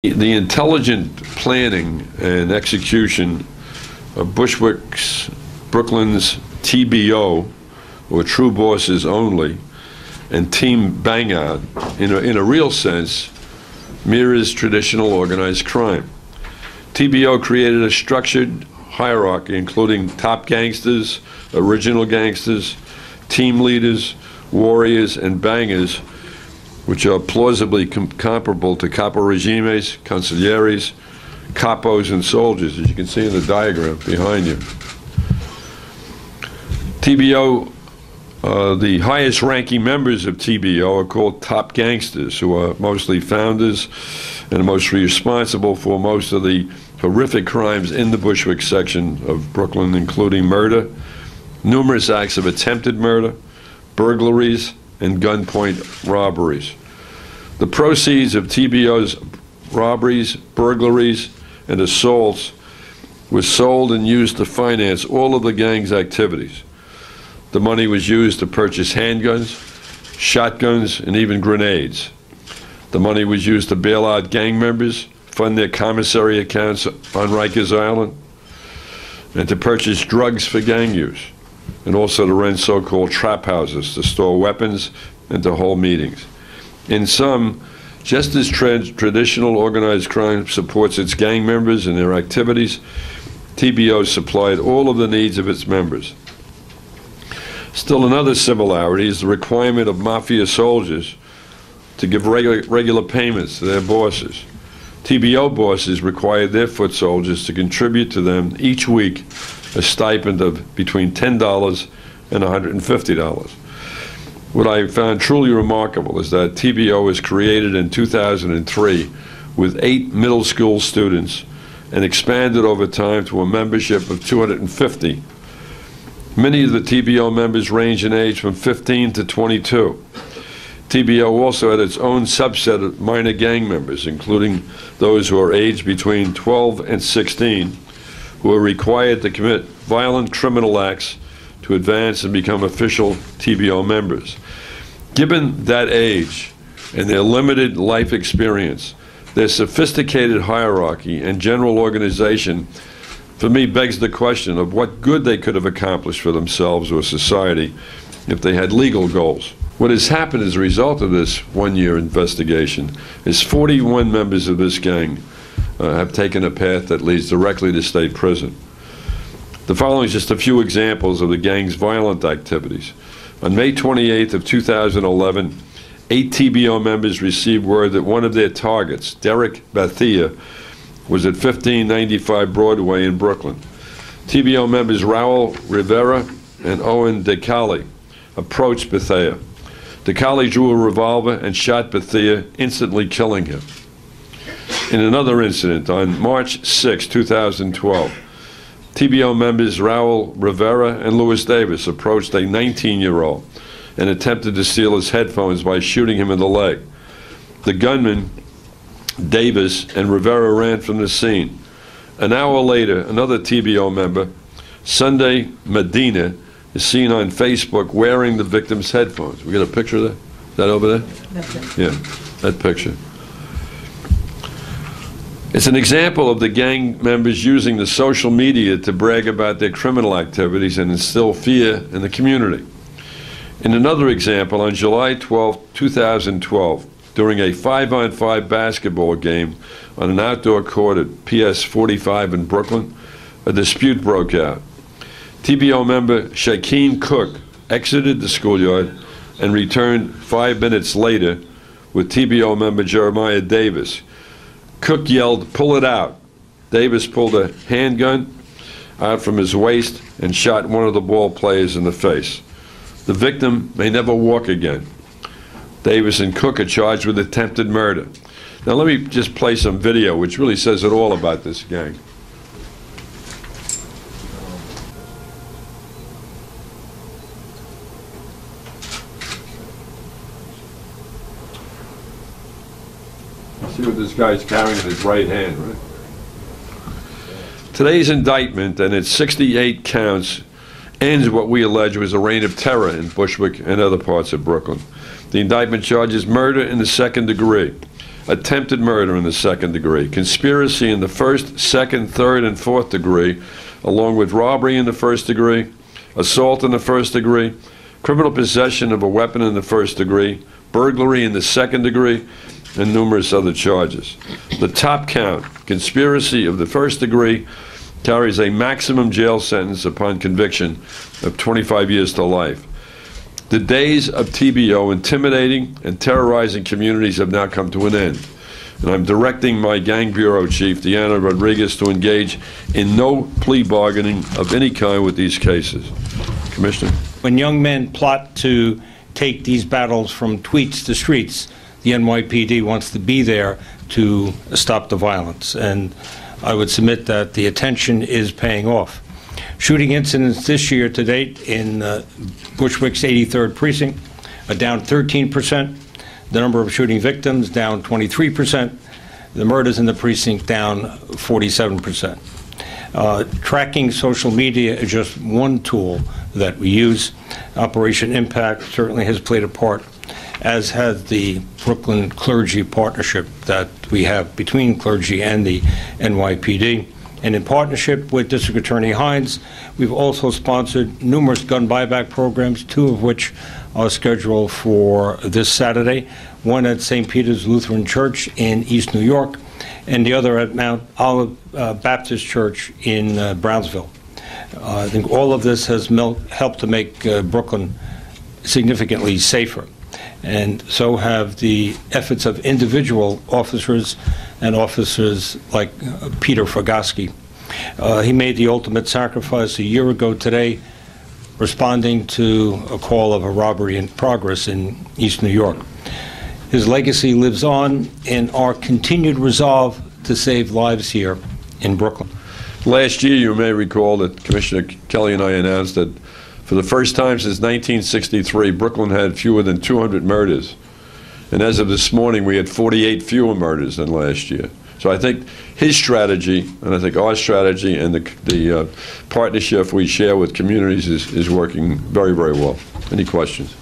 The intelligent planning and execution of Bushwick's, Brooklyn's TBO, or True Bosses Only, and Team Bangout, in a real sense, mirrors traditional organized crime. TBO created a structured hierarchy including top gangsters, original gangsters, team leaders, warriors, and bangers, which are plausibly comparable to capo regimes, consiglieres, capos, and soldiers, as you can see in the diagram behind you. TBO, the highest ranking members of TBO are called top gangsters, who are mostly founders and most responsible for most of the horrific crimes in the Bushwick section of Brooklyn, including murder, numerous acts of attempted murder, burglaries, and gunpoint robberies. The proceeds of TBO's robberies, burglaries, and assaults were sold and used to finance all of the gang's activities. The money was used to purchase handguns, shotguns, and even grenades. The money was used to bail out gang members, fund their commissary accounts on Rikers Island, and to purchase drugs for gang use, and also to rent so-called trap houses to store weapons and to hold meetings. In sum, just as traditional organized crime supports its gang members and their activities, TBO supplied all of the needs of its members. Still another similarity is the requirement of mafia soldiers to give regular payments to their bosses. TBO bosses required their foot soldiers to contribute to them each week a stipend of between $10 and $150. What I found truly remarkable is that TBO was created in 2003 with 8 middle school students and expanded over time to a membership of 250. Many of the TBO members range in age from 15 to 22. TBO also had its own subset of minor gang members, including those who are aged between 12 and 16, who are required to commit violent criminal acts to advance and become official TBO members. Given that age and their limited life experience, their sophisticated hierarchy and general organization, for me, begs the question of what good they could have accomplished for themselves or society if they had legal goals. What has happened as a result of this one-year investigation is 41 members of this gang have taken a path that leads directly to state prison. The following is just a few examples of the gang's violent activities. On May 28th of 2011, 8 TBO members received word that one of their targets, Derek Bethia, was at 1595 Broadway in Brooklyn. TBO members Raul Rivera and Owen DeCali approached Bethia. DeCali drew a revolver and shot Bethia, instantly killing him. In another incident, on March 6, 2012, TBO members Raul Rivera and Louis Davis approached a 19-year-old and attempted to steal his headphones by shooting him in the leg. The gunman, Davis, and Rivera ran from the scene. An hour later, another TBO member, Sunday Medina, is seen on Facebook wearing the victim's headphones. We got a picture of that? Is that over there? That's it. Yeah, that picture. It's an example of the gang members using the social media to brag about their criminal activities and instill fear in the community. In another example, on July 12, 2012, during a 5-on-5 basketball game on an outdoor court at PS 45 in Brooklyn, a dispute broke out. TBO member Shakeen Cook exited the schoolyard and returned 5 minutes later with TBO member Jeremiah Davis. Cook yelled, "Pull it out." Davis pulled a handgun out from his waist and shot one of the ball players in the face. The victim may never walk again. Davis and Cook are charged with attempted murder. Now let me just play some video which really says it all about this gang. See what this guy's carrying in his right hand, right? Today's indictment and its 68 counts ends what we allege was a reign of terror in Bushwick and other parts of Brooklyn. The indictment charges murder in the second degree, attempted murder in the second degree, conspiracy in the first, second, third, and fourth degree, along with robbery in the first degree, assault in the first degree, criminal possession of a weapon in the first degree, burglary in the second degree, and numerous other charges. The top count, conspiracy of the first degree, carries a maximum jail sentence upon conviction of 25 years to life. The days of TBO intimidating and terrorizing communities have now come to an end. And I'm directing my gang bureau chief, Deanna Rodriguez, to engage in no plea bargaining of any kind with these cases. Commissioner? When young men plot to take these battles from tweets to streets, the NYPD wants to be there to stop the violence. And I would submit that the attention is paying off. Shooting incidents this year to date in Bushwick's 83rd precinct are down 13%. The number of shooting victims down 23%. The murders in the precinct down 47%. Tracking social media is just one tool that we use. Operation Impact certainly has played a part, as has the Brooklyn Clergy Partnership that we have between clergy and the NYPD. And in partnership with District Attorney Hynes, we've also sponsored numerous gun buyback programs, two of which are scheduled for this Saturday, one at St. Peter's Lutheran Church in East New York, and the other at Mount Olive Baptist Church in Brownsville. I think all of this has helped to make Brooklyn significantly safer. And so have the efforts of individual officers and officers like Peter Fogoski. He made the ultimate sacrifice a year ago today, responding to a call of a robbery in progress in East New York. His legacy lives on in our continued resolve to save lives here in Brooklyn. Last year, you may recall that Commissioner Kelly and I announced that for the first time since 1963, Brooklyn had fewer than 200 murders. And as of this morning, we had 48 fewer murders than last year. So I think his strategy, and I think our strategy, and the partnership we share with communities is working very, very well. Any questions?